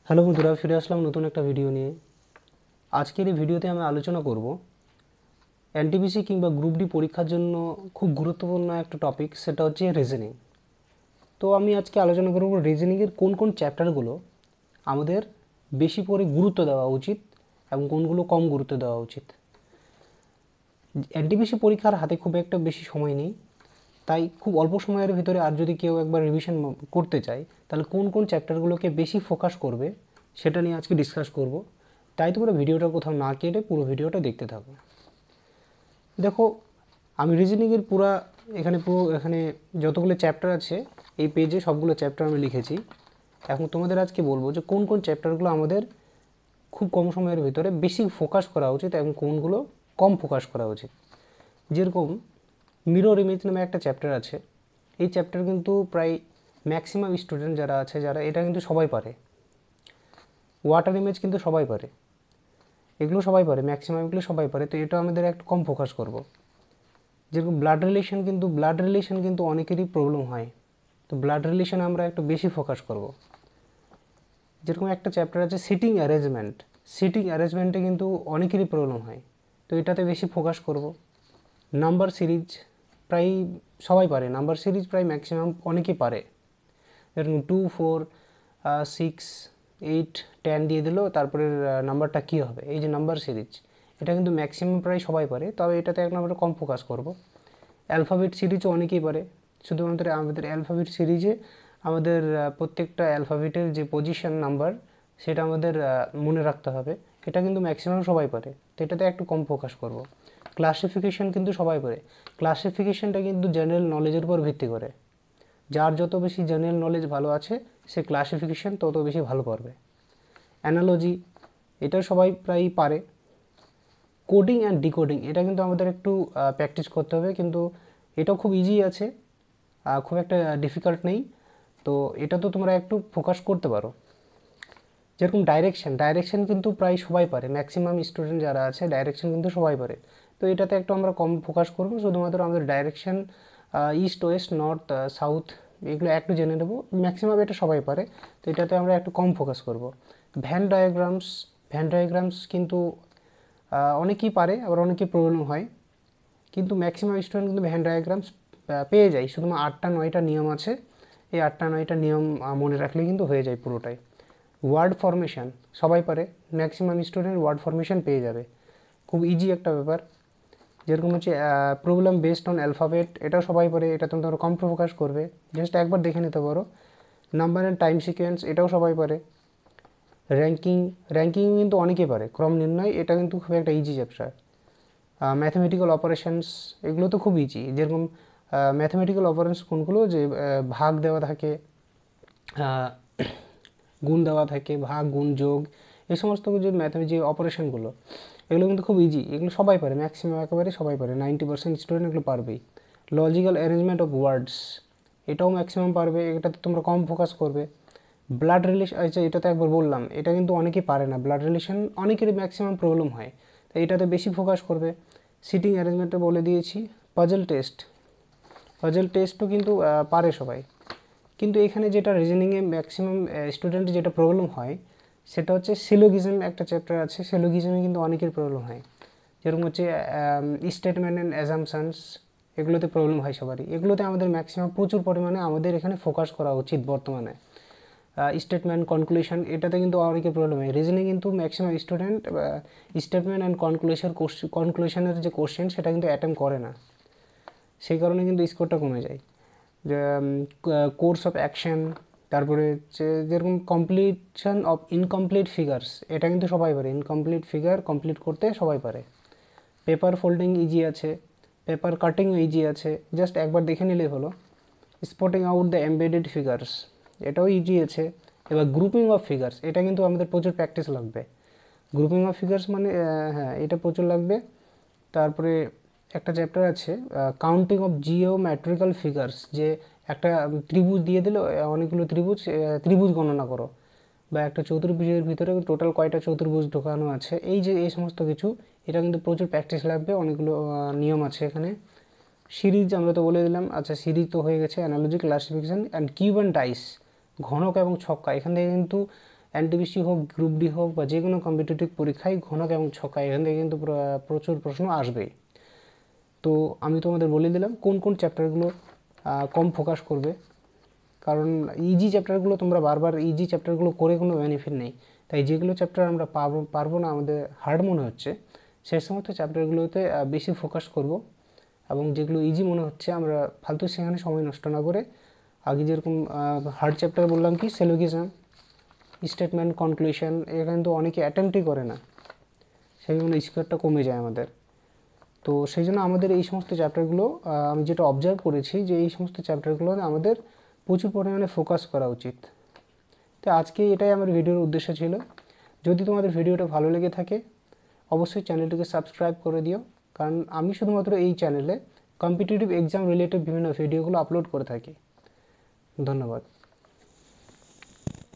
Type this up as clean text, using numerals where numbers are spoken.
Hello বন্ধুরা, ফিরে আসলাম নতুন একটা ভিডিও নিয়ে। আজকের এই ভিডিওতে আমি আলোচনা করব এনটিপিসি কিংবা গ্রুপ ডি পরীক্ষার জন্য খুব গুরুত্বপূর্ণ একটা টপিক, সেটা হচ্ছে রিজনিং। তো আমি আজকে আলোচনা করব রিজনিংয়ের কোন কোন চ্যাপ্টারগুলো আমাদের বেশি করে গুরুত্ব দেওয়া উচিত এবং কোনগুলো কম গুরুত্ব দেওয়া উচিত। এনটিপিসি পরীক্ষার হাতে খুব একটা বেশি সময় নেই, তাই খুব অল্প সময়ের ভিতরে আর যদি কেউ একবার রিভিশন করতে চায় তাহলে কোন কোন চ্যাপ্টারগুলোকে বেশি ফোকাস করবে সেটা নিয়ে আজকে ডিসকাস করব। তাই তোমরা ভিডিওটা কোথাও না কেটে পুরো ভিডিওটা দেখতে থাকো। দেখো, আমি রিজনিংয়ের এখানে যতগুলো চ্যাপ্টার আছে এই পেজে সবগুলো চ্যাপ্টার আমি লিখেছি। এখন তোমাদের আজকে বলবো যে কোন কোন চ্যাপ্টারগুলো আমাদের খুব কম সময়ের ভিতরে বেশি ফোকাস করা উচিত এবং কোনগুলো কম ফোকাস করা উচিত। যেরকম মিরর ইমেজ নামে একটা চ্যাপ্টার আছে। এই চ্যাপ্টার কিন্তু প্রায় ম্যাক্সিমাম স্টুডেন্ট যারা আছে যারা এটা কিন্তু সবাই পারে। ওয়াটার ইমেজ কিন্তু সবাই পারে, এগুলো সবাই পারে, ম্যাক্সিমাম এগুলো সবাই পারে, তো এটা আমাদের একটু কম ফোকাস করব। যেরকম ব্লাড রিলেশন কিন্তু অনেকেরই প্রবলেম হয়, তো ব্লাড রিলেশন আমরা একটু বেশি ফোকাস করব। যেরকম একটা চ্যাপ্টার আছে সিটিং অ্যারেঞ্জমেন্টে কিন্তু অনেকেরই প্রবলেম হয়, তো এটাতে বেশি ফোকাস করব। নাম্বার সিরিজ প্রায় সবাই পারে, নাম্বার সিরিজ প্রায় ম্যাক্সিমাম অনেকেই পারে। এরকম 2, 4, 6, 8, 10 দিয়ে দিল, তারপরে নাম্বারটা কী হবে, এই যে নাম্বার সিরিজ, এটা কিন্তু ম্যাক্সিমাম প্রায় সবাই পারে, তবে এটাতে এক নম্বরে কম ফোকাস করব। অ্যালফাবেট সিরিজও অনেকেই পারে, শুধুমাত্র আমাদের অ্যালফাবেট সিরিজে আমাদের প্রত্যেকটা অ্যালফাবেটের যে পজিশন নাম্বার সেটা আমাদের মনে রাখতে হবে, এটা কিন্তু ম্যাক্সিমাম সবাই পারে, তো এটাতে একটু কম ফোকাস করব। ক্লাসিফিকেশন কিন্তু সবাই পারে, ক্লাসিফিকেশনটা কিন্তু জেনারেল নলেজের উপর ভিত্তি করে, যার যত বেশি জেনারেল নলেজ ভালো আছে সে ক্লাসিফিকেশন তত বেশি ভালো পারবে। অ্যানালজি এটা সবাই প্রায় পারে। কোডিং অ্যান্ড ডিকোডিং এটা কিন্তু আমাদের একটু প্র্যাকটিস করতে হবে, কিন্তু এটাও খুব ইজি আছে, খুব একটা ডিফিকাল্ট নেই, তো এটা তো তোমরা একটু ফোকাস করতে পারো। যেরকম ডাইরেকশন কিন্তু প্রায় সবাই পারে, ম্যাক্সিমাম স্টুডেন্ট যারা আছে ডাইরেকশন কিন্তু সবাই পারে, তো এটাতে একটু আমরা কম ফোকাস করব। শুধুমাত্র আমাদের direction east West north south এগুলো একটু জেনে নেব, ম্যাক্সিমাম এটা সবাই পারে, তো এটাতে আমরা একটু কম ফোকাস করব। ভ্যান ডায়াগ্রামস কিন্তু অনেকেই পারে, আবার অনেকেই প্রবলেম হয়, কিন্তু ম্যাক্সিমাম স্টুডেন্ট কিন্তু ভ্যান ডায়াগ্রামস পেয়ে যায়। শুধুমাত্র 8টা 9টা নিয়ম আছে, এই 8টা 9টা নিয়ম মনে রাখলে কিন্তু হয়ে যায় পুরোটাই। ওয়ার্ড ফরমেশন সবাই পারে, ম্যাক্সিমাম স্টুডেন্ট ওয়ার্ড ফরমেশন পেয়ে যাবে, খুব ইজি একটা ব্যাপার। যেরকম হচ্ছে প্রবলেম বেসড অন অ্যালফাবেট এটাও সবাই পারে, এটা তোমরা কম ফোকাস করবে, জাস্ট একবার দেখে নিতে পারো। নাম্বার অ্যান্ড টাইম সিকোয়েন্স এটাও সবাই পারে। র্যাঙ্কিং কিন্তু অনেকেই পারে, ক্রম নির্ণয় এটা কিন্তু খুব একটা ইজি চ্যাপ্টার। ম্যাথমেটিক্যাল অপারেশনস এগুলো তো খুব ইজি, যেরকম ম্যাথমেটিক্যাল অপারেশনস কোনগুলো, যে ভাগ দেওয়া থাকে, গুণ দেওয়া থাকে, ভাগ গুণ যোগ, এই সমস্ত যে অপারেশনগুলো এগুলো কিন্তু খুব ইজি, এগুলো সবাই পারে, ম্যাক্সিমাম একেবারে সবাই পারে, 90% স্টুডেন্ট এগুলো পারবেই। লজিক্যাল অ্যারেঞ্জমেন্ট অফ ওয়ার্ডস এটাও ম্যাক্সিমাম পারবে, এটাতে তোমরা কম ফোকাস করবে। ব্লাড রিলেশন, আচ্ছা এটা তো একবার বললাম, এটা কিন্তু অনেকেই পারে না, ব্লাড রিলেশন অনেকেরই ম্যাক্সিমাম প্রবলেম হয়, তাই এটাতে বেশি ফোকাস করবে। সিটিং অ্যারেঞ্জমেন্টটা বলে দিয়েছি। পাজল টেস্টও কিন্তু পারে সবাই, কিন্তু এখানে যেটা রিজনিংয়ে ম্যাক্সিমাম স্টুডেন্টের যেটা প্রবলেম হয় সেটা হচ্ছে সিলোগিজম, একটা চ্যাপ্টার আছে, সিলোগিজমে কিন্তু অনেকের প্রবলেম হয়। যেরকম হচ্ছে স্টেটমেন্ট অ্যান্ড অ্যাজাম্পশনস এগুলোতে প্রবলেম হয় সবারই, এগুলোতে আমাদের ম্যাক্সিমাম প্রচুর পরিমাণে আমাদের এখানে ফোকাস করা উচিত বর্তমানে। স্টেটমেন্ট কনক্লুশন এটাতে কিন্তু অনেকের প্রবলেম হয়, রিজনিং কিন্তু ম্যাক্সিমাম স্টুডেন্ট স্টেটমেন্ট অ্যান্ড কনক্লুশনের যে কোশ্চেন সেটা কিন্তু অ্যাটেম্প করে না, সেই কারণে কিন্তু স্কোরটা কমে যায়। যে কোর্স অফ অ্যাকশন, তারপরে হচ্ছে যেরকম কমপ্লিশন অফ ইনকমপ্লিট ফিগার্স এটা কিন্তু সবাই পারে, ইনকমপ্লিট ফিগার কমপ্লিট করতে সবাই পারে। পেপার ফোল্ডিং ইজি আছে, পেপার কাটিংও ইজি আছে, জাস্ট একবার দেখে নিলেই হলো। Spotting out the embedded figures এটাও ইজি আছে। এবার গ্রুপিং অফ ফিগার্স এটা কিন্তু আমাদের প্রচুর প্র্যাকটিস লাগবে। গ্রুপিং অফ ফিগার্স মানে হ্যাঁ এটা প্রচুর লাগবে। তারপরে একটা চ্যাপ্টার আছে কাউন্টিং অফ জিওমেট্রিক্যাল ফিগার্স, যে একটা ত্রিভুজ দিয়ে দিল, অনেকগুলো ত্রিভুজ গণনা করো, বা একটা চতুর্ভুজের ভিতরে টোটাল কয়টা চতুর্ভুজ ঢোকানো আছে, এই সমস্ত কিছু, এটা কিন্তু প্রচুর প্র্যাকটিস লাগবে, অনেকগুলো নিয়ম আছে এখানে। সিরিজ আমরা তো বলে দিলাম, আচ্ছা সিরিজ তো হয়ে গেছে। Analogy, classification and cube and dice, ঘনক এবং ছক্কা, এখান থেকে কিন্তু এনটিপিসি হোক, গ্রুপ ডি হোক, বা যে কোনো কম্পিটিটিভ পরীক্ষায় ঘনক এবং ছকা এখান থেকে কিন্তু প্রচুর প্রশ্ন আসবেই। তো আমি তোমাদের বলে দিলাম কোন কোন চ্যাপ্টারগুলো কম ফোকাস করবে, কারণ ইজি চ্যাপ্টারগুলো তোমরা বারবার ইজি চ্যাপ্টারগুলো করে কোনো বেনিফিট নেই। তাই যেগুলো চ্যাপ্টার আমরা পারবো না, আমাদের হার্ড মনে হচ্ছে, সেই সমস্ত চ্যাপ্টারগুলোতে বেশি ফোকাস করব, এবং যেগুলো ইজি মনে হচ্ছে আমরা ফালতু সেখানে সময় নষ্ট না করে আগে যেরকম হার্ড চ্যাপ্টার বললাম কি সিলোজিজম, স্টেটমেন্ট, কনক্লুশন, এখানে তো অনেকে অ্যাটেম্পটই করে না, সেই জন্য স্কোরটা কমে যায় আমাদের। তো সেই জন্য আমাদের এই সমস্ত চ্যাপ্টারগুলো আমি যেটা অবজার্ভ করেছি যে এই সমস্ত চ্যাপ্টারগুলো আমাদের প্রচুর পরিমাণে ফোকাস করা উচিত। তো আজকে এটাই আমার ভিডিওর উদ্দেশ্য ছিল। যদি তোমাদের ভিডিওটা ভালো লেগে থাকে অবশ্যই চ্যানেলটিকে সাবস্ক্রাইব করে দিও, কারণ আমি শুধুমাত্র এই চ্যানেলে কম্পিটিটিভ এক্সাম রিলেটেড বিভিন্ন ভিডিওগুলো আপলোড করে থাকি। ধন্যবাদ।